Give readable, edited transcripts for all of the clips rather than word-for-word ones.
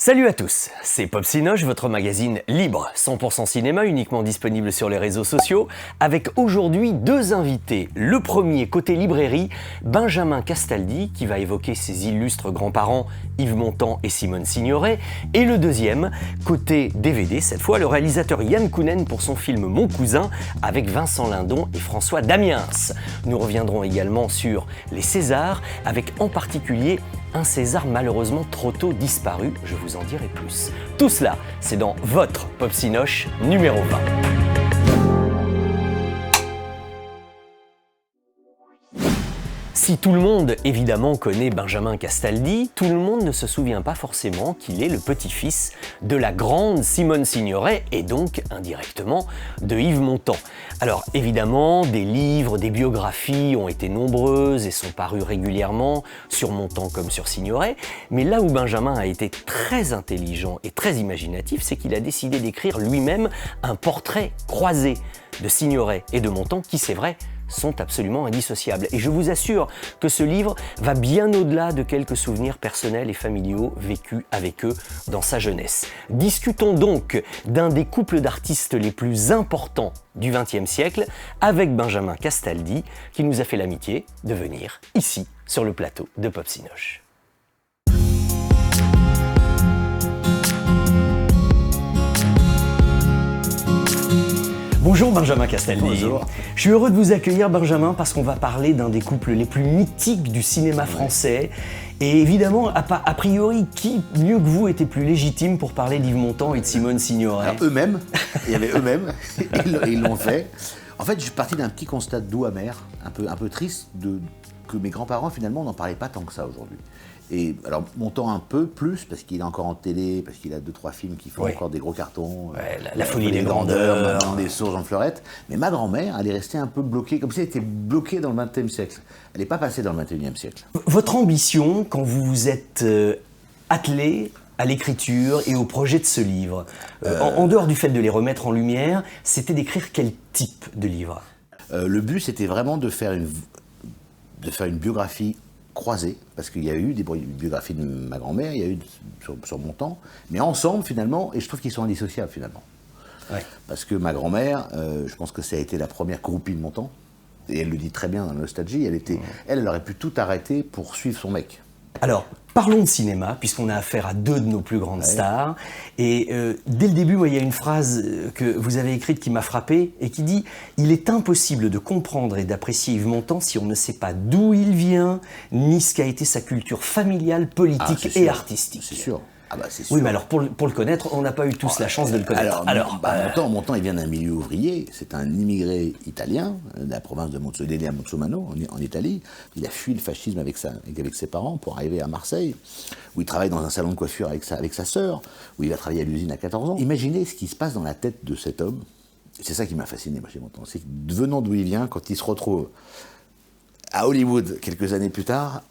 Salut à tous, c'est Popsinoche, votre magazine libre, 100% cinéma, uniquement disponible sur les réseaux sociaux, avec aujourd'hui deux invités. Le premier, côté librairie, Benjamin Castaldi, qui va évoquer ses illustres grands-parents Yves Montand et Simone Signoret, et le deuxième, côté DVD, cette fois, le réalisateur Yann Kounen pour son film Mon Cousin, avec Vincent Lindon et François Damiens. Nous reviendrons également sur les Césars, avec en particulier un César malheureusement trop tôt disparu, je vous en dirai plus. Tout cela, c'est dans votre Popsinoche numéro 20. Si tout le monde, évidemment, connaît Benjamin Castaldi, tout le monde ne se souvient pas forcément qu'il est le petit-fils de la grande Simone Signoret et donc, indirectement, de Yves Montand. Alors, évidemment, des livres, des biographies ont été nombreuses et sont parues régulièrement, sur Montand comme sur Signoret, mais là où Benjamin a été très intelligent et très imaginatif, c'est qu'il a décidé d'écrire lui-même un portrait croisé de Signoret et de Montand qui, c'est vrai, sont absolument indissociables. Et je vous assure que ce livre va bien au-delà de quelques souvenirs personnels et familiaux vécus avec eux dans sa jeunesse. Discutons donc d'un des couples d'artistes les plus importants du XXe siècle avec Benjamin Castaldi, qui nous a fait l'amitié de venir ici sur le plateau de Popsinoche. Bonjour Benjamin Castaldi. Bonjour. Je suis heureux de vous accueillir Benjamin parce qu'on va parler d'un des couples les plus mythiques du cinéma français. Et évidemment, a priori, qui mieux que vous était plus légitime pour parler d'Yves Montand et de Simone Signoret? Alors eux-mêmes, il y avait eux-mêmes, ils l'ont fait. En fait, je suis parti d'un petit constat doux amer, un peu triste, que mes grands-parents finalement n'en parlaient pas tant que ça aujourd'hui. Et alors Montand un peu plus parce qu'il est encore en télé, parce qu'il a 2-3 films qui font encore des gros cartons. La folie des grandeurs, Dans des sources en fleurette. Mais ma grand-mère, elle est restée un peu bloquée, comme si elle était bloquée dans le XXe siècle. Elle n'est pas passée dans le XXIe siècle. Votre ambition, quand vous vous êtes attelé à l'écriture et au projet de ce livre, en dehors du fait de les remettre en lumière, c'était d'écrire quel type de livre? Le but, c'était vraiment de faire une biographie croisés, parce qu'il y a eu des biographies de ma grand-mère, il y a eu sur Montand, mais ensemble finalement, et je trouve qu'ils sont indissociables finalement. Ouais. Parce que ma grand-mère, je pense que ça a été la première groupie de Montand, et elle le dit très bien dans Nostalgie, elle aurait pu tout arrêter pour suivre son mec. Alors, parlons de cinéma, puisqu'on a affaire à deux de nos plus grandes stars. Et dès le début, moi, il y a une phrase que vous avez écrite qui m'a frappé et qui dit « Il est impossible de comprendre et d'apprécier Yves Montand si on ne sait pas d'où il vient, ni ce qu'a été sa culture familiale, politique et artistique. » C'est sûr. Ah bah, c'est sûr. Oui, mais alors pour le connaître, on n'a pas eu tous la chance de le connaître. Montand, il vient d'un milieu ouvrier. C'est un immigré italien de la province de Montsumano, en Italie. Il a fui le fascisme avec ses parents pour arriver à Marseille, où il travaille dans un salon de coiffure avec sa sœur, où il va travailler à l'usine à 14 ans. Imaginez ce qui se passe dans la tête de cet homme. C'est ça qui m'a fasciné, moi, chez Montand. C'est que, venant d'où il vient, quand il se retrouve à Hollywood quelques années plus tard,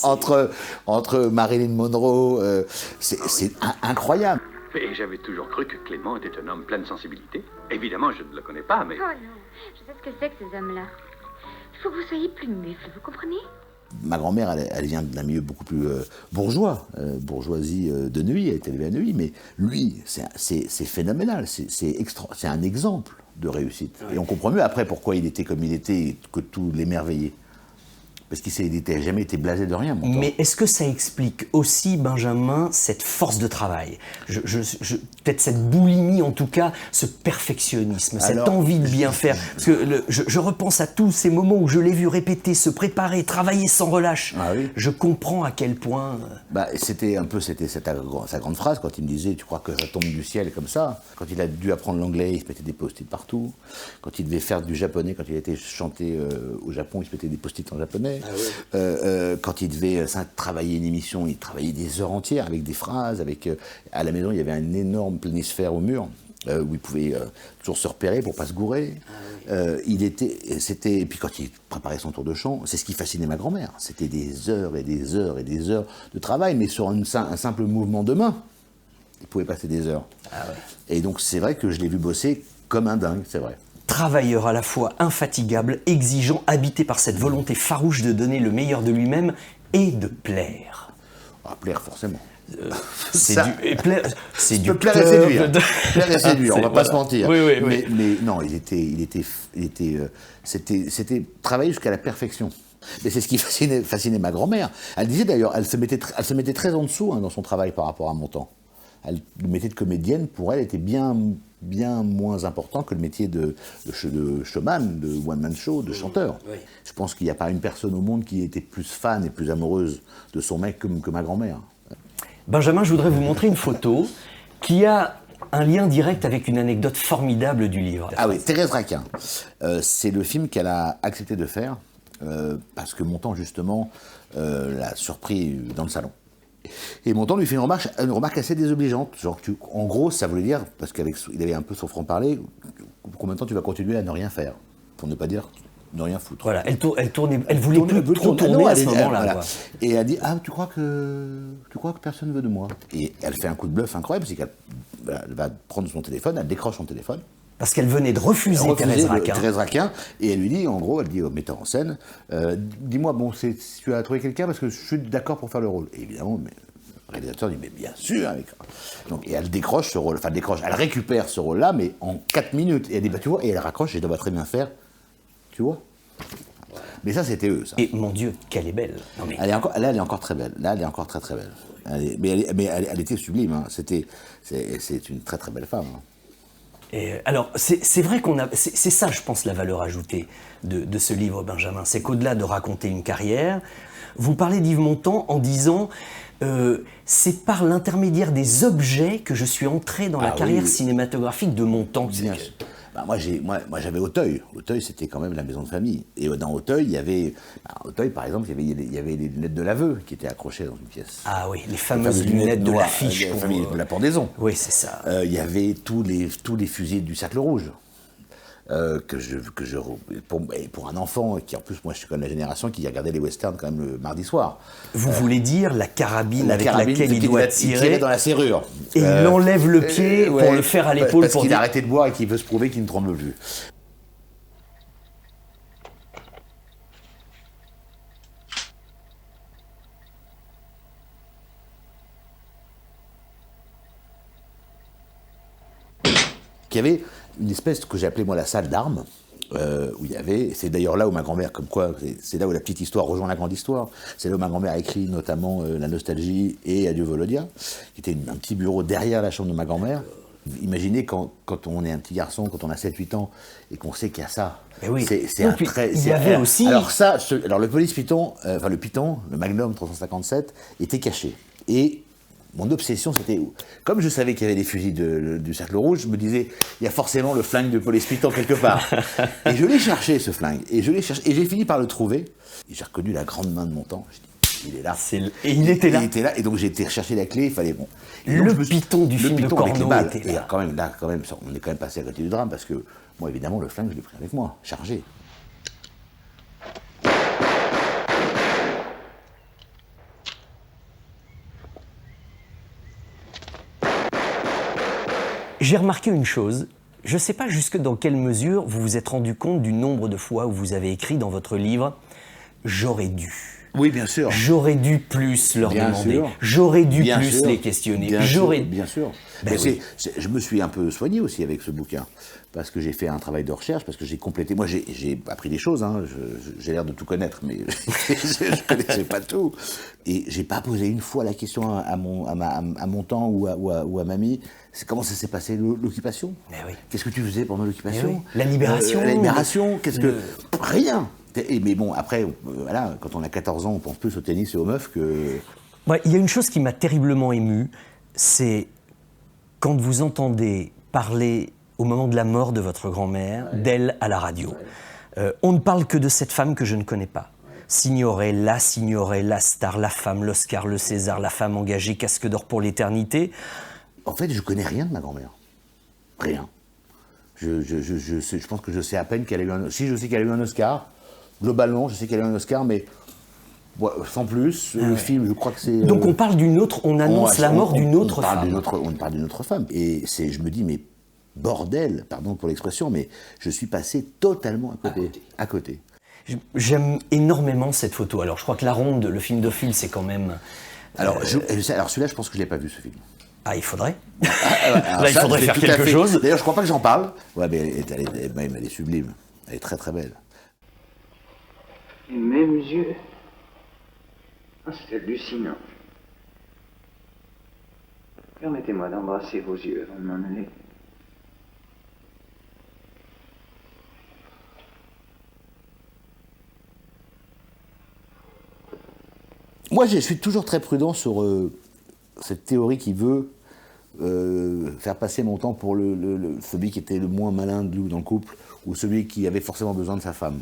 entre Marilyn Monroe, c'est incroyable. Et j'avais toujours cru que Clément était un homme plein de sensibilité. Évidemment, je ne le connais pas, mais... Oh non, je sais ce que c'est que ces hommes-là. Il faut que vous soyez plus mufle, vous comprenez? Ma grand-mère, elle vient d'un milieu beaucoup plus bourgeois, bourgeoisie de Neuilly, elle est élevée à Neuilly, mais lui, c'est phénoménal, c'est un exemple de réussite. Et on comprend mieux après pourquoi il était comme il était et que tout l'émerveillait. Parce qu'il n'avait jamais été blasé de rien, Montand. Mais est-ce que ça explique aussi, Benjamin, cette force de travail? Peut-être cette boulimie, en tout cas, ce perfectionnisme, cette envie de bien faire. Parce que je repense à tous ces moments où je l'ai vu répéter, se préparer, travailler sans relâche. Ah oui. Je comprends à quel point... C'était sa grande phrase, quand il me disait « Tu crois que ça tombe du ciel comme ça ?» Quand il a dû apprendre l'anglais, il se mettait des post-it partout. Quand il devait faire du japonais, quand il a été chanté au Japon, il se mettait des post-it en japonais. Ah oui. Quand il devait travailler une émission, il travaillait des heures entières avec des phrases. À la maison, il y avait un énorme planisphère au mur où il pouvait toujours se repérer pour ne pas se gourer. Ah oui. Et puis quand il préparait son tour de chant, c'est ce qui fascinait ma grand-mère. C'était des heures et des heures et des heures de travail, mais sur un simple mouvement de main, il pouvait passer des heures. Ah oui. Et donc c'est vrai que je l'ai vu bosser comme un dingue, c'est vrai. Travailleur à la fois infatigable, exigeant, habité par cette volonté farouche de donner le meilleur de lui-même et de plaire. À plaire, forcément. C'est Ça, du, et plaire- c'est du plaire et club séduire. de- Plaire et séduire, on va pas Voilà. se mentir. Oui, oui, oui. Mais non, c'était travailler jusqu'à la perfection. Mais c'est ce qui fascinait ma grand-mère. Elle disait d'ailleurs, elle se mettait très en dessous dans son travail par rapport à mon temps. Le métier de comédienne, pour elle, était bien moins important que le métier de showman, de one-man show, de chanteur. Oui. Je pense qu'il n'y a pas une personne au monde qui était plus fan et plus amoureuse de son mec que ma grand-mère. Benjamin, je voudrais vous montrer une photo qui a un lien direct avec une anecdote formidable du livre. Ah oui, Thérèse Raquin. C'est le film qu'elle a accepté de faire parce que Montand, justement, l'a surpris dans le salon. Et Montand lui fait une remarque assez désobligeante. Genre, en gros, ça voulait dire, parce qu'il avait un peu son franc-parler, combien de temps tu vas continuer à ne rien faire, pour ne pas dire ne rien foutre. Voilà, elle voulait plus trop tourner à ce moment-là. Voilà. Quoi. Et elle dit, tu crois que personne ne veut de moi? Et elle fait un coup de bluff incroyable, c'est qu'elle va prendre son téléphone, elle décroche son téléphone. Parce qu'elle venait de refuser Thérèse Raquin. Thérèse Raquin, et elle lui dit, en gros, elle dit au metteur en scène, dis-moi, bon, tu as trouvé quelqu'un parce que je suis d'accord pour faire le rôle. Et évidemment, le réalisateur dit, mais bien sûr. Donc, et elle décroche ce rôle, elle récupère ce rôle-là, mais en 4 minutes. Et elle dit, tu vois, et elle raccroche, et je dois très bien faire, tu vois. Mais ça, c'était eux, ça. Et mon Dieu, qu'elle est belle. Non, mais... Elle est encore très belle. Là, elle est encore très très belle. Elle était sublime. Hein. C'est une très très belle femme. Hein. Et alors, c'est vrai c'est ça, je pense, la valeur ajoutée de ce livre, Benjamin. C'est qu'au-delà de raconter une carrière, vous parlez d'Yves Montand en disant c'est par l'intermédiaire des objets que je suis entré dans la carrière cinématographique de Montand. Bien sûr. Moi, j'avais Auteuil. Auteuil, c'était quand même la maison de famille. Et dans Auteuil, il y avait... Auteuil, par exemple, il y avait les lunettes de l'aveu qui étaient accrochées dans une pièce. Ah oui, les fameuses lunettes de l'affiche. De la pendaison. Oui, c'est ça. Il y avait tous les fusils du Cercle Rouge. Pour un enfant, qui en plus, moi je suis comme la génération qui regardait les westerns quand même le mardi soir. Vous voulez dire la carabine avec laquelle il doit tirer dans la serrure. Et il enlève le pied pour le faire à l'épaule. Parce qu'il a arrêté de boire et qu'il veut se prouver qu'il ne tremble plus. Il y avait une espèce que j'ai appelée moi la salle d'armes, où il y avait, c'est d'ailleurs là où ma grand-mère, comme quoi, c'est là où la petite histoire rejoint la grande histoire, c'est là où ma grand-mère a écrit notamment La Nostalgie et Adieu Volodia, qui était un petit bureau derrière la chambre de ma grand-mère. Imaginez quand on est un petit garçon, quand on a 7-8 ans, et qu'on sait qu'il y a ça. Mais oui. C'est un très... Il y avait aussi... Alors le Police Python, le Magnum 357, était caché. Et mon obsession, c'était... Comme je savais qu'il y avait des fusils du Cercle Rouge, je me disais, il y a forcément le flingue de Police Python quelque part. Et je l'ai cherché, ce flingue. Et j'ai fini par le trouver. Et j'ai reconnu la grande main de Montand. Je dis, il est là. Et il était là. Il était là. Et donc j'ai été chercher la clé. Il fallait... Bon. Le Python du film de Corneau était là. Et quand même, on est quand même passé à côté du drame, parce que moi, évidemment, le flingue, je l'ai pris avec moi, chargé. J'ai remarqué une chose, je ne sais pas jusque dans quelle mesure vous vous êtes rendu compte du nombre de fois où vous avez écrit dans votre livre « J'aurais dû ». Oui, bien sûr. J'aurais dû plus leur Bien demander. sûr. J'aurais dû Bien plus sûr. les questionner. Bien sûr. Ben Mais oui. je me suis un peu soigné aussi avec ce bouquin, parce que j'ai fait un travail de recherche, parce que j'ai complété. Moi, j'ai appris des choses. Hein. J'ai l'air de tout connaître, mais je ne connaissais pas tout. Et j'ai pas posé une fois la question à Montand ou à Mamie. C'est comment ça s'est passé l'occupation. Mais oui. Qu'est-ce que tu faisais pendant l'occupation. Mais oui. La libération. La libération. Rien. Mais bon, après, voilà, quand on a 14 ans, on pense plus au tennis et aux meufs que... Ouais, il y a une chose qui m'a terriblement ému, c'est quand vous entendez parler au moment de la mort de votre grand-mère, d'elle à la radio. On ne parle que de cette femme que je ne connais pas. Signoret, la star, la femme, l'Oscar, le César, la femme engagée, casque d'or pour l'éternité. En fait, je connais rien de ma grand-mère. Rien. Je pense que je sais à peine qu'elle a eu un... Si, je sais qu'elle a eu un Oscar. Globalement, je sais qu'elle a eu un Oscar, mais sans plus. Le film, je crois que c'est... Donc on parle d'une autre... On annonce la mort d'une autre femme. On parle d'une autre femme. Et je me dis, mais bordel, pardon pour l'expression, mais je suis passé totalement à côté. J'aime énormément cette photo. Alors je crois que La Ronde, le film d'Ophil, c'est quand même Alors, alors celui-là, je pense que je l'ai pas vu, ce film. Ah, il faudrait. Alors Là, il ça, faudrait c'est faire tout à quelque fait- chose. D'ailleurs, je crois pas que j'en parle. Ouais, mais elle est sublime. Elle est très très belle. Les mêmes yeux. Ah, c'est hallucinant. Permettez-moi d'embrasser vos yeux avant de m'en aller. Moi, je suis toujours très prudent sur cette théorie qui veut faire passer mon temps pour celui qui était le moins malin dans le couple, ou celui qui avait forcément besoin de sa femme.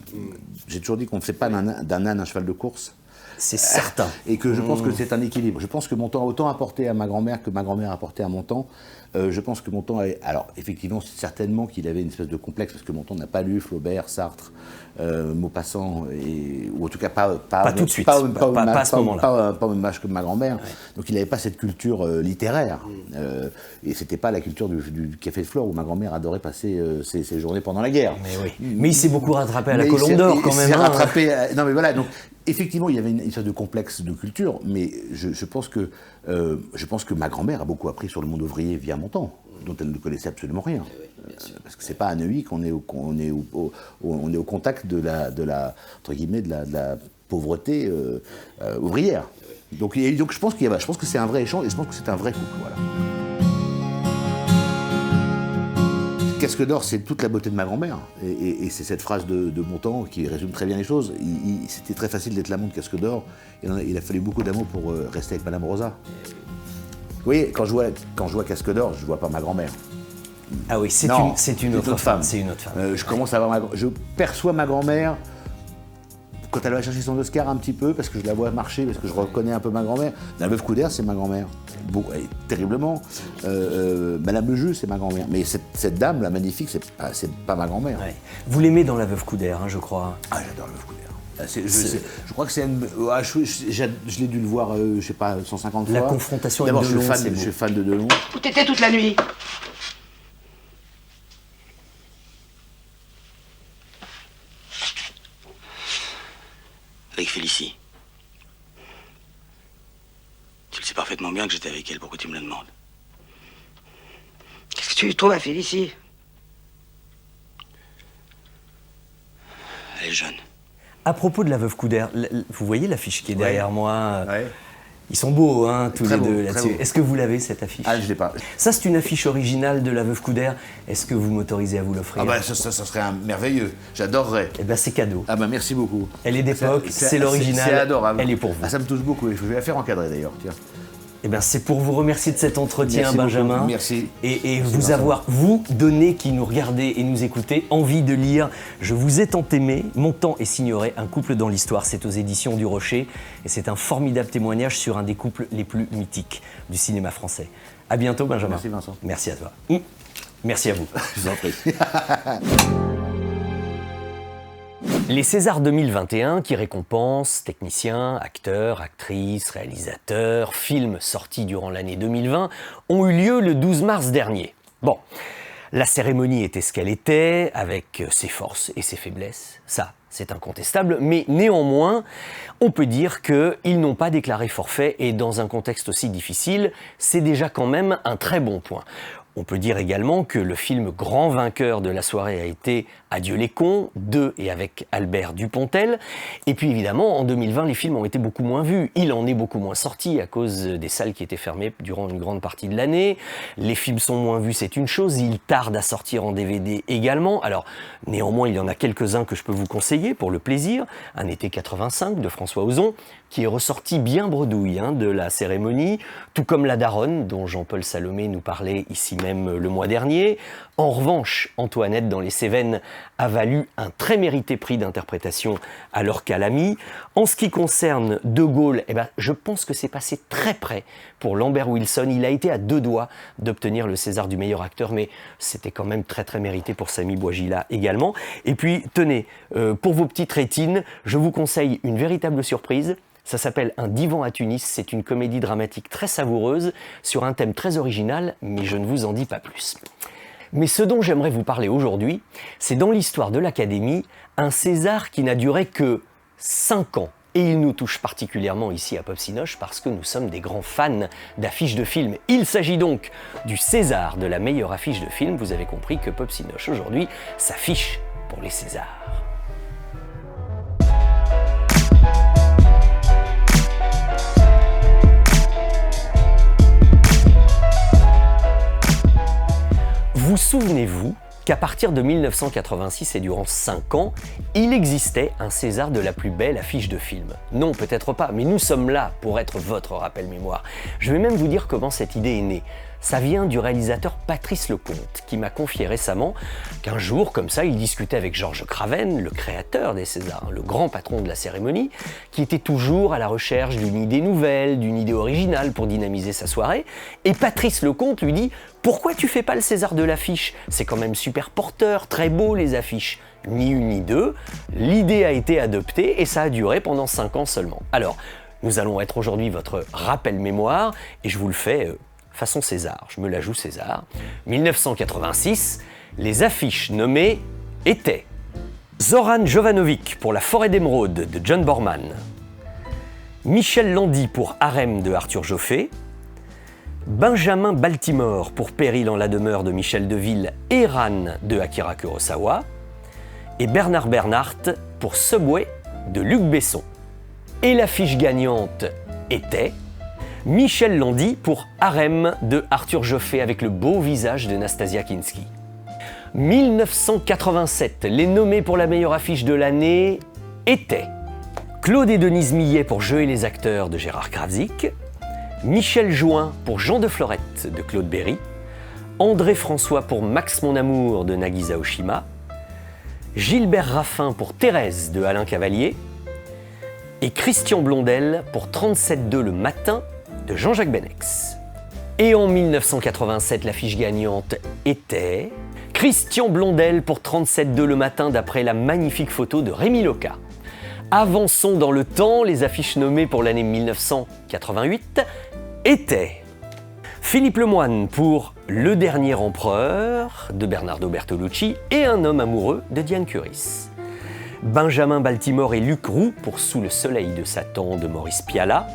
J'ai toujours dit qu'on ne fait pas d'un âne un cheval de course. C'est certain. Et que je pense que c'est un équilibre. Je pense que mon temps a autant apporté à ma grand-mère que ma grand-mère a apporté à mon temps. Je pense que mon temps alors, effectivement, c'est certainement qu'il avait une espèce de complexe, parce que mon temps n'a pas lu Flaubert, Sartre, Maupassant, ou en tout cas pas tout de suite, pas à ce moment-là. Pas au même âge que ma grand-mère. Ouais. Donc il n'avait pas cette culture littéraire. Et c'était pas la culture du Café de Flore, où ma grand-mère adorait passer ses journées pendant la guerre. Mais oui. Mais il s'est beaucoup rattrapé à la Colombe d'Or, quand même. Non, mais voilà, donc effectivement, il y avait une sorte de complexe de culture, mais je pense que ma grand-mère a beaucoup appris sur le monde ouvrier via mon temps, dont elle ne connaissait absolument rien. Parce que c'est pas à Neuilly qu'on est au contact de la entre guillemets de la pauvreté ouvrière. Donc je pense que c'est un vrai échange, et je pense que c'est un vrai couple. Voilà. Casque d'or, c'est toute la beauté de ma grand-mère. Et c'est cette phrase de Montand qui résume très bien les choses. C'était très facile d'être l'amant de Casque d'or. Il a fallu beaucoup d'amour pour rester avec Madame Rosa. Vous voyez, quand je vois Casque d'or, je vois pas ma grand-mère. Ah oui, c'est une autre femme. C'est une autre femme. Je perçois ma grand-mère quand elle va chercher son Oscar un petit peu, parce que je la vois marcher, parce que je reconnais un peu ma grand-mère. La veuve Coudert, c'est ma grand-mère. Terriblement. Madame le Jus, c'est ma grand-mère. Mais cette dame, la magnifique, c'est pas ma grand-mère. Ouais. Vous l'aimez dans La Veuve Coudert, hein, je crois. Ah, j'adore La Veuve Coudert. Je crois que c'est je l'ai dû le voir, je sais pas, 150 fois. La confrontation avec Delon, je suis fan de Delon. Où t'étais toute la nuit? Avec Félicie. Tu le sais parfaitement bien que j'étais avec elle, pourquoi tu me le demandes? Qu'est-ce que tu lui trouves à Félicie? Elle est jeune. À propos de La Veuve Coudert, vous voyez l'affiche qui est derrière moi? Ouais. Ils sont beaux, hein, tous Très les beau, deux très là-dessus. beau. Est-ce que vous l'avez, cette affiche? Ah, je l'ai pas. Ça, c'est une affiche originale de La Veuve Coudert. Est-ce que vous m'autorisez à vous l'offrir? Ah bah ça serait un merveilleux. J'adorerais. Eh ben, c'est cadeau. Ah bah merci beaucoup. Elle est d'époque, c'est l'original. C'est adorable. Elle est pour vous. Ah, ça me touche beaucoup. Je vais la faire encadrer d'ailleurs. Tiens. Eh ben, c'est pour vous remercier de cet entretien, Merci Benjamin. beaucoup. Merci. Et Merci, vous Vincent. avoir, vous, donné, qui nous regardez et nous écoutez, envie de lire Je vous ai tant aimé, Montand et Signoret, un couple dans l'histoire. C'est aux éditions du Rocher. Et c'est un formidable témoignage sur un des couples les plus mythiques du cinéma français. À bientôt, Benjamin. Merci, Vincent. Merci à toi. Merci à vous. Je vous en prie. Les Césars 2021 qui récompensent techniciens, acteurs, actrices, réalisateurs, films sortis durant l'année 2020 ont eu lieu le 12 mars dernier. Bon, la cérémonie était ce qu'elle était, avec ses forces et ses faiblesses, ça c'est incontestable, mais néanmoins, on peut dire qu'ils n'ont pas déclaré forfait et dans un contexte aussi difficile, c'est déjà quand même un très bon point. On peut dire également que le film grand vainqueur de la soirée a été Adieu les cons, de et avec Albert Dupontel. Et puis évidemment, en 2020, les films ont été beaucoup moins vus. Il en est beaucoup moins sorti à cause des salles qui étaient fermées durant une grande partie de l'année. Les films sont moins vus, c'est une chose. Ils tardent à sortir en DVD également. Alors, néanmoins, il y en a quelques-uns que je peux vous conseiller pour le plaisir. Un été 85 de François Ozon, qui est ressorti bien bredouille de la cérémonie, tout comme La Daronne, dont Jean-Paul Salomé nous parlait ici même le mois dernier. En revanche, Antoinette dans les Cévennes a valu un très mérité prix d'interprétation à Laure Calamy. En ce qui concerne De Gaulle, je pense que c'est passé très près pour Lambert Wilson. Il a été à 2 doigts d'obtenir le César du meilleur acteur, mais c'était quand même très très mérité pour Samy Bouajila également. Et puis, tenez, pour vos petites rétines, je vous conseille une véritable surprise. Ça s'appelle Un divan à Tunis, c'est une comédie dramatique très savoureuse sur un thème très original, mais je ne vous en dis pas plus. Mais ce dont j'aimerais vous parler aujourd'hui, c'est dans l'histoire de l'Académie, un César qui n'a duré que 5 ans. Et il nous touche particulièrement ici à Popsinoche parce que nous sommes des grands fans d'affiches de films. Il s'agit donc du César de la meilleure affiche de film. Vous avez compris que Popsinoche aujourd'hui s'affiche pour les Césars. Vous souvenez-vous qu'à partir de 1986 et durant 5 ans, il existait un César de la plus belle affiche de film? Non, peut-être pas, mais nous sommes là pour être votre rappel mémoire. Je vais même vous dire comment cette idée est née. Ça vient du réalisateur Patrice Lecomte, qui m'a confié récemment qu'un jour, comme ça, il discutait avec Georges Craven, le créateur des Césars, le grand patron de la cérémonie, qui était toujours à la recherche d'une idée nouvelle, d'une idée originale pour dynamiser sa soirée. Et Patrice Lecomte lui dit « Pourquoi tu fais pas le César de l'affiche? C'est quand même super porteur, très beau les affiches. » Ni une ni deux, l'idée a été adoptée et ça a duré pendant 5 ans seulement. Alors, nous allons être aujourd'hui votre rappel mémoire et je vous le fais façon César, je me la joue César. 1986, les affiches nommées étaient Zoran Jovanovic pour La Forêt d'Émeraude de John Borman, Michel Landy pour Harem de Arthur Joffé, Benjamin Baltimore pour Péril en la demeure de Michel Deville et Ran de Akira Kurosawa, et Bernard Bernhardt pour Subway de Luc Besson. Et l'affiche gagnante était Michel Landy pour Harem de Arthur Joffé avec le beau visage de Nastasia Kinski. 1987, les nommés pour la meilleure affiche de l'année étaient Claude et Denise Millet pour Je et les acteurs de Gérard Krawczyk, Michel Jouin pour Jean de Florette de Claude Berry, André François pour Max mon amour de Nagisa Oshima, Gilbert Raffin pour Thérèse de Alain Cavalier et Christian Blondel pour 37.2 le matin de Jean-Jacques Benex. Et en 1987, l'affiche gagnante était Christian Blondel pour 37.2 le matin d'après la magnifique photo de Rémi Loca. Avançons dans le temps, les affiches nommées pour l'année 1988 étaient Philippe Lemoine pour Le Dernier Empereur de Bernardo Bertolucci et Un homme amoureux de Diane Curis. Benjamin Baltimore et Luc Roux pour Sous le soleil de Satan de Maurice Pialat.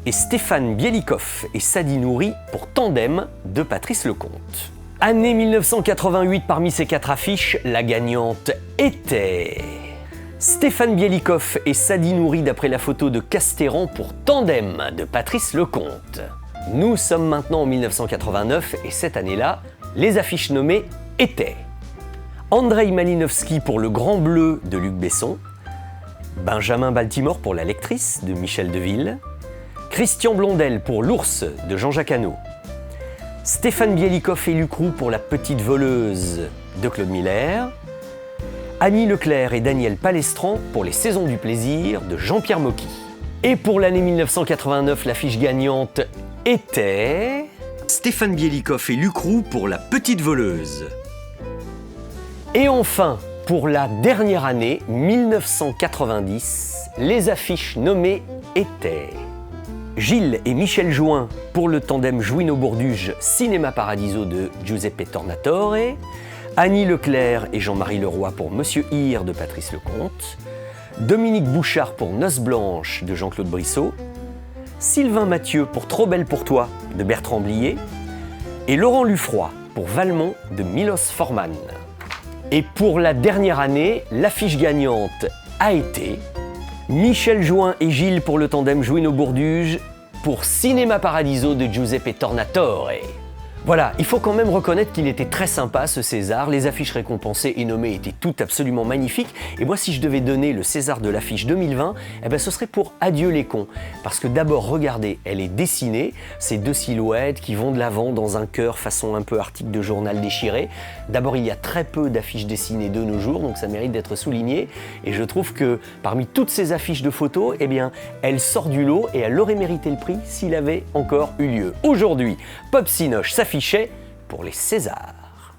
Et Stéphane Bielikov et Sadi Nouri pour Tandem de Patrice Lecomte. Année 1988, parmi ces 4 affiches, la gagnante était Stéphane Bielikov et Sadi Nouri d'après la photo de Casteran pour Tandem de Patrice Lecomte. Nous sommes maintenant en 1989 et cette année-là, les affiches nommées étaient Andrei Malinowski pour Le Grand Bleu de Luc Besson, Benjamin Baltimore pour La Lectrice de Michel Deville, Christian Blondel pour L'Ours de Jean-Jacques Hano, Stéphane Bielikov et Luc Roux pour La Petite Voleuse de Claude Miller, Annie Leclerc et Daniel Palestran pour Les Saisons du Plaisir de Jean-Pierre Mocky. Et pour l'année 1989, l'affiche gagnante était Stéphane Bielikov et Luc Roux pour La Petite Voleuse. Et enfin, pour la dernière année, 1990, les affiches nommées étaient Gilles et Michel Jouin pour le tandem Jouino-Bourduge Cinéma Paradiso de Giuseppe Tornatore, Annie Leclerc et Jean-Marie Leroy pour Monsieur Hir de Patrice Lecomte, Dominique Bouchard pour Noces Blanches de Jean-Claude Brissot, Sylvain Mathieu pour Trop belle pour toi de Bertrand Blier et Laurent Lufroy pour Valmont de Milos Forman. Et pour la dernière année, l'affiche gagnante a été Michel Jouin et Gilles pour le tandem Jouino-Bourduge pour Cinéma Paradiso de Giuseppe Tornatore. Voilà, il faut quand même reconnaître qu'il était très sympa ce César, les affiches récompensées et nommées étaient toutes absolument magnifiques, et moi si je devais donner le César de l'affiche 2020, eh ben ce serait pour Adieu les cons, parce que d'abord regardez, elle est dessinée, ces 2 silhouettes qui vont de l'avant dans un cœur façon un peu article de journal déchiré. D'abord il y a très peu d'affiches dessinées de nos jours, donc ça mérite d'être souligné, et je trouve que parmi toutes ces affiches de photos, eh bien elle sort du lot et elle aurait mérité le prix s'il avait encore eu lieu. Aujourd'hui, Popsinoche s'affichait pour les Césars.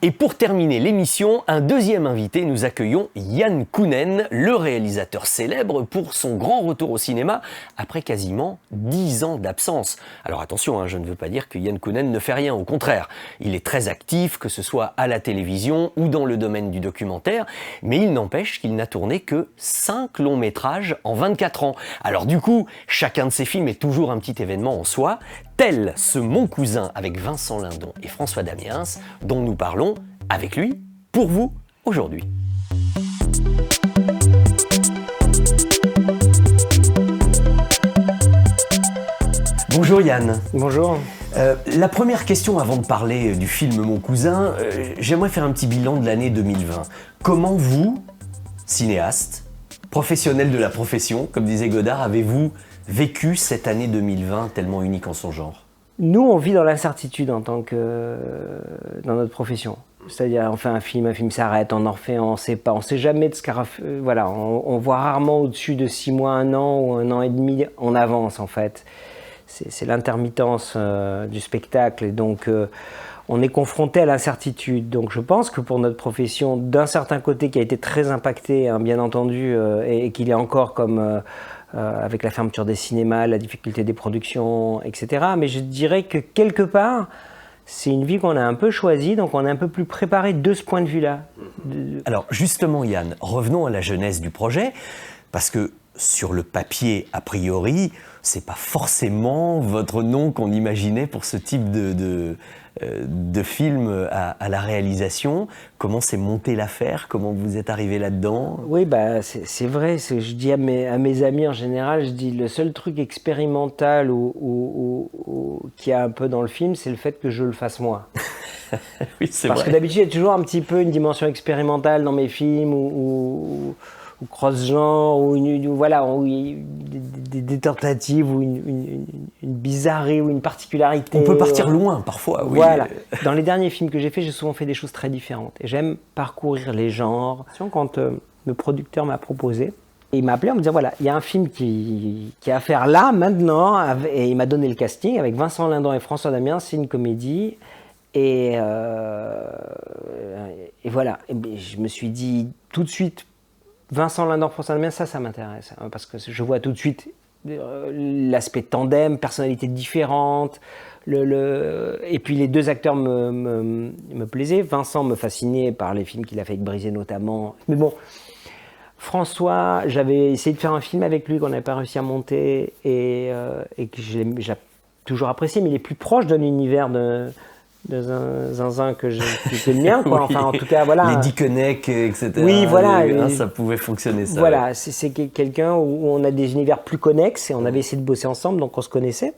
Et pour terminer l'émission, un deuxième invité, nous accueillons Yann Kounen, le réalisateur célèbre pour son grand retour au cinéma après quasiment 10 ans d'absence. Alors attention, je ne veux pas dire que Yann Kounen ne fait rien, au contraire. Il est très actif, que ce soit à la télévision ou dans le domaine du documentaire, mais il n'empêche qu'il n'a tourné que 5 longs métrages en 24 ans. Alors du coup, chacun de ses films est toujours un petit événement en soi, tel ce Mon cousin avec Vincent Lindon et François Damiens, dont nous parlons avec lui, pour vous, aujourd'hui. Bonjour Yann. Bonjour. La première question avant de parler du film Mon cousin, j'aimerais faire un petit bilan de l'année 2020. Comment vous, cinéaste, professionnel de la profession, comme disait Godard, avez-vous vécu cette année 2020 tellement unique en son genre? Nous, on vit dans l'incertitude en tant que dans notre profession. C'est-à-dire, on fait un film s'arrête, on en refait, on sait pas, on sait jamais de ce qu'a voilà, on voit rarement au-dessus de 6 mois, 1 an ou 1 an et demi, on avance en fait. C'est l'intermittence du spectacle et donc on est confronté à l'incertitude. Donc je pense que pour notre profession, d'un certain côté qui a été très impacté, bien entendu, et qu'il est encore comme avec la fermeture des cinémas, la difficulté des productions, etc. Mais je dirais que quelque part, c'est une vie qu'on a un peu choisie, donc on est un peu plus préparé de ce point de vue-là. Alors justement Yann, revenons à la genèse du projet, parce que sur le papier, a priori, c'est pas forcément votre nom qu'on imaginait pour ce type de film à la réalisation. Comment s'est montée l'affaire? Comment vous êtes arrivé là-dedans? Oui, bah, c'est vrai. Je dis à mes amis en général, je dis le seul truc expérimental qu'il y a un peu dans le film, c'est le fait que je le fasse moi. Oui, c'est Parce vrai. que d'habitude, il y a toujours un petit peu une dimension expérimentale dans mes films ou cross-genre, voilà, des tentatives, ou une bizarrerie, ou une particularité. On peut partir loin parfois, oui. Voilà. Dans les derniers films que j'ai faits, j'ai souvent fait des choses très différentes. Et j'aime parcourir les genres. Quand le producteur m'a proposé, il m'a appelé en me disant, voilà, il y a un film qui a à faire là, maintenant, et il m'a donné le casting avec Vincent Lindon et François Damiens, c'est une comédie. Et voilà. Et je me suis dit tout de suite, Vincent Lindon, François Damiens, ça m'intéresse, parce que je vois tout de suite l'aspect tandem, personnalités différentes, et puis les deux acteurs me plaisaient. Vincent me fascinait par les films qu'il a fait avec Brisé notamment. Mais bon, François, j'avais essayé de faire un film avec lui qu'on n'avait pas réussi à monter et que j'ai toujours apprécié, mais il est plus proche d'un univers de zinzin que le mien, quoi. Oui. Enfin, en tout cas, voilà. Les Dickeneck, etc. Oui, voilà. Ça pouvait fonctionner, ça. Voilà, ouais. c'est quelqu'un où on a des univers plus connexes et on avait essayé de bosser ensemble, donc on se connaissait.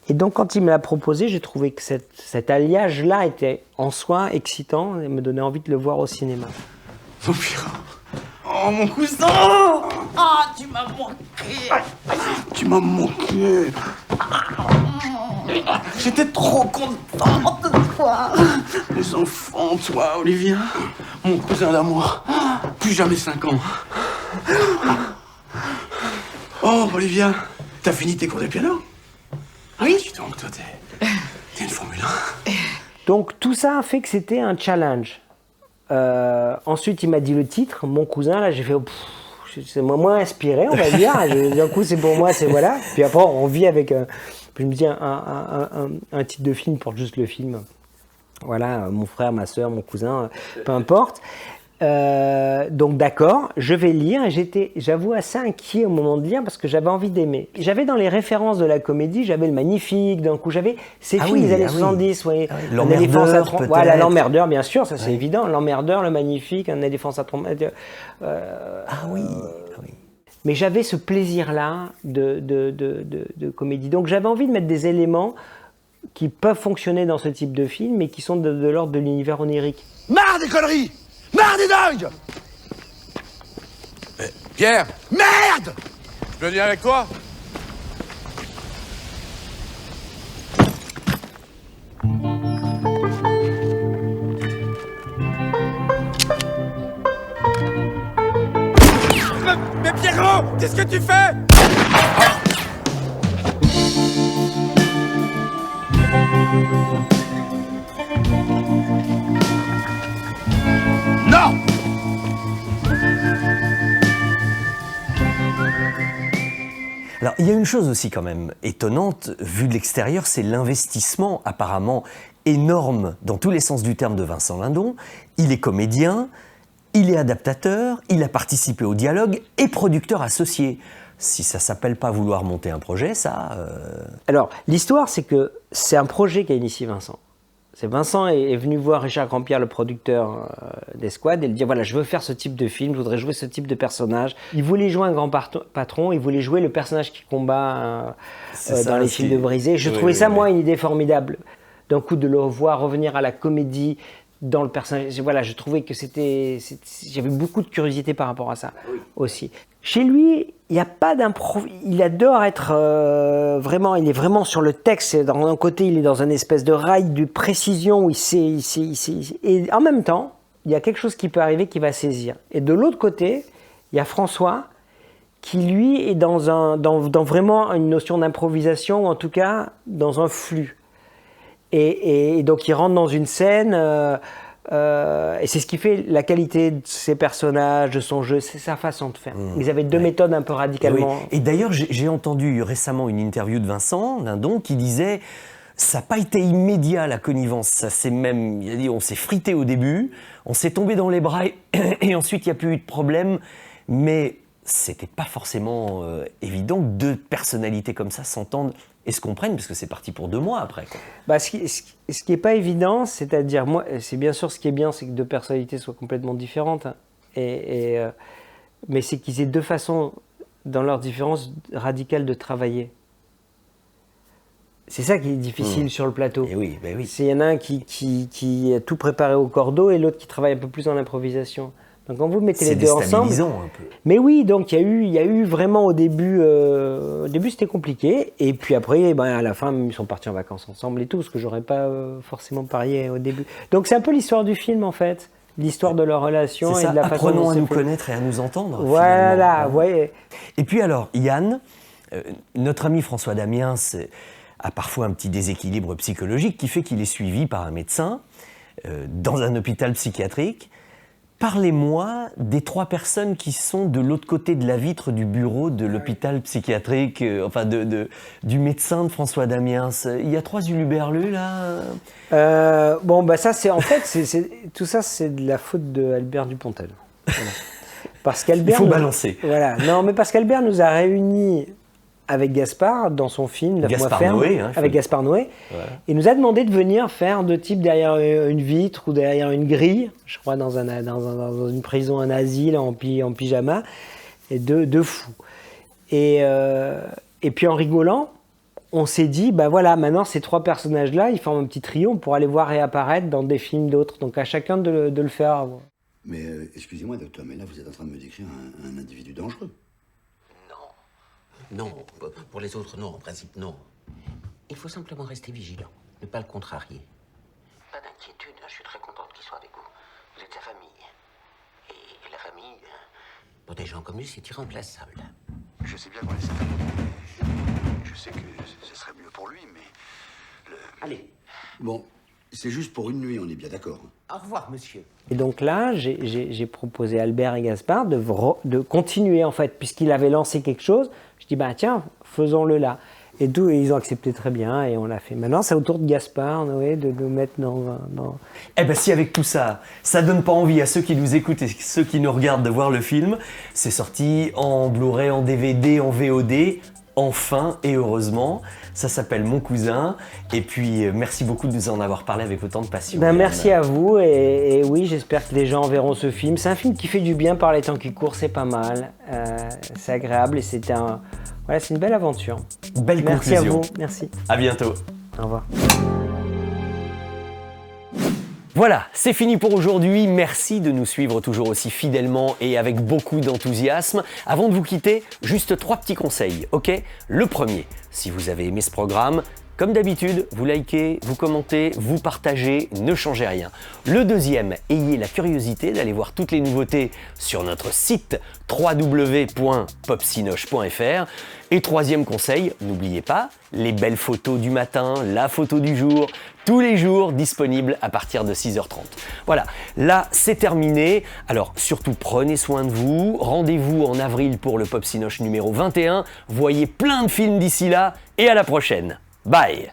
Et donc, quand il me l'a proposé, j'ai trouvé que cet alliage-là était en soi excitant et me donnait envie de le voir au cinéma. Vampire. Oh, mon cousin. Ah, tu m'as manqué. Tu m'as manqué. J'étais trop contente de toi. Les enfants, toi, Olivia. Mon cousin d'amour. Plus jamais 5 ans. Oh, Olivia, t'as fini tes cours de piano? Oui. Dis donc, toi, t'es une Formule 1. Donc, tout ça a fait que c'était un challenge. Ensuite, il m'a dit le titre, Mon cousin. Là, j'ai fait... c'est moins inspiré, on va dire. D'un coup, c'est pour moi, c'est voilà. Puis après, on vit avec... je me dis un titre de film pour juste le film. Voilà, mon frère, ma soeur, mon cousin, peu importe. Donc d'accord, je vais lire. Et j'avoue, assez inquiet au moment de lire parce que j'avais envie d'aimer. J'avais dans les références de la comédie, j'avais le Magnifique, d'un coup j'avais ces films des années 70. Oui. Un éléphant à trompe. Voilà, L'Emmerdeur, bien sûr, ça c'est évident. L'Emmerdeur, le Magnifique, Un éléphant à trompe. Oui. Mais j'avais ce plaisir-là de comédie. Donc j'avais envie de mettre des éléments qui peuvent fonctionner dans ce type de film, mais qui sont de l'ordre de l'univers onirique. Marre des conneries! Marre des dingues! Pierre, Merde! je peux venir avec toi? Mais Pierrot, qu'est-ce que tu fais? Il y a une chose aussi quand même étonnante, vu de l'extérieur, c'est l'investissement apparemment énorme dans tous les sens du terme de Vincent Lindon. Il est comédien, il est adaptateur, il a participé au dialogue et producteur associé. Si ça s'appelle pas vouloir monter un projet, ça... Alors, l'histoire, c'est que c'est un projet qu'a initié Vincent. Vincent est venu voir Richard Grandpierre, le producteur d'Escouade, et lui dire, voilà, je veux faire ce type de film, je voudrais jouer ce type de personnage. Il voulait jouer un grand patron, il voulait jouer le personnage qui combat dans les films de Brisé. Je trouvais ça, moi, une idée formidable. D'un coup, de le voir revenir à la comédie dans le personnage. Voilà, je trouvais que j'avais beaucoup de curiosité par rapport à ça aussi. Chez lui, il n'y a pas il adore être vraiment, il est vraiment sur le texte. D'un côté, il est dans une espèce de rail de précision où il sait. Et en même temps, il y a quelque chose qui peut arriver qui va saisir. Et de l'autre côté, il y a François qui, lui, est dans vraiment une notion d'improvisation, ou en tout cas, dans un flux. Et donc, il rentre dans une scène... et c'est ce qui fait la qualité de ses personnages, de son jeu, c'est sa façon de faire. Ils avaient deux méthodes un peu radicalement. Et d'ailleurs, j'ai entendu récemment une interview de Vincent Lindon qui disait ça n'a pas été immédiat la connivence. Ça c'est même, il a dit, on s'est frité au début, on s'est tombé dans les bras et ensuite il n'y a plus eu de problème. Mais c'était pas forcément évident que deux personnalités comme ça s'entendent et se comprennent, parce que c'est parti pour 2 mois après, quoi. Bah, ce qui n'est pas évident, c'est-à-dire, moi, c'est bien sûr ce qui est bien, c'est que deux personnalités soient complètement différentes, hein, mais c'est qu'ils aient deux façons, dans leur différence radicale, de travailler. C'est ça qui est difficile sur le plateau. Et oui, ben oui. Il y en a un qui a tout préparé au cordeau et l'autre qui travaille un peu plus dans l'improvisation. Donc quand vous mettez les deux ensemble, un peu. Mais oui, donc il y a eu vraiment au début c'était compliqué, et puis après, à la fin, ils sont partis en vacances ensemble et tout, ce que j'aurais pas forcément parié au début. Donc c'est un peu l'histoire du film en fait, l'histoire de leur relation et de la façon dont apprenons à nous fait. connaître et à nous entendre. Voilà, ouais. Et puis alors, Yann, notre ami François Damiens a parfois un petit déséquilibre psychologique qui fait qu'il est suivi par un médecin dans un hôpital psychiatrique. Parlez-moi des 3 personnes qui sont de l'autre côté de la vitre du bureau de l'hôpital psychiatrique, du médecin de François Damiens. Il y a 3 huluberlus là. Ça c'est en fait, tout ça c'est de la faute d'Albert Dupontel. Voilà. Parce qu'Albert. Il faut balancer. Voilà. Non, mais parce qu'Albert nous a réunis avec Gaspard dans son film Neuf mois ferme, avec Gaspard Noé, et nous a demandé de venir faire 2 types derrière une vitre ou derrière une grille, je crois dans une prison, un asile en pyjama, et 2 fous. Et puis en rigolant, on s'est dit, maintenant ces 3 personnages-là, ils forment un petit trio, on pourra les voir réapparaître dans des films d'autres, donc à chacun de le faire. Mais excusez-moi docteur, mais là vous êtes en train de me décrire un individu dangereux. Non, pour les autres, non, en principe, non. Il faut simplement rester vigilant, ne pas le contrarier. Pas d'inquiétude, je suis très contente qu'il soit avec vous. Vous êtes sa famille. Et la famille, pour des gens comme lui, c'est irremplaçable. Je sais bien qu'on est sa famille. Je sais que ce serait mieux pour lui, mais... Allez. Bon, c'est juste pour une nuit, on est bien d'accord. Au revoir, monsieur. Et donc là, j'ai proposé à Albert et Gaspard de continuer, en fait, puisqu'il avait lancé quelque chose. Je dis, tiens, faisons-le là. Et ils ont accepté très bien, et on l'a fait. Maintenant, c'est au tour de Gaspard, Noé, de nous mettre dans... Eh bien, si avec tout ça, ça donne pas envie à ceux qui nous écoutent et ceux qui nous regardent de voir le film, c'est sorti en Blu-ray, en DVD, en VOD, enfin et heureusement. Ça s'appelle Mon Cousin. Et puis, merci beaucoup de nous en avoir parlé avec autant de passion. Merci à vous. Et oui, j'espère que les gens verront ce film. C'est un film qui fait du bien par les temps qui courent. C'est pas mal. C'est agréable et c'est une belle aventure. Belle conclusion. Merci à vous. Merci. À bientôt. Au revoir. Voilà, c'est fini pour aujourd'hui. Merci de nous suivre toujours aussi fidèlement et avec beaucoup d'enthousiasme. Avant de vous quitter, juste 3 petits conseils, ok ? Le premier, si vous avez aimé ce programme, Comme d'habitude, vous likez, vous commentez, vous partagez, ne changez rien. Le deuxième, ayez la curiosité d'aller voir toutes les nouveautés sur notre site www.popsinoche.fr. Et troisième conseil, n'oubliez pas, les belles photos du matin, la photo du jour, tous les jours disponibles à partir de 6h30. Voilà, là c'est terminé. Alors surtout prenez soin de vous, rendez-vous en avril pour le Popsinoche numéro 21. Voyez plein de films d'ici là et à la prochaine. Bye!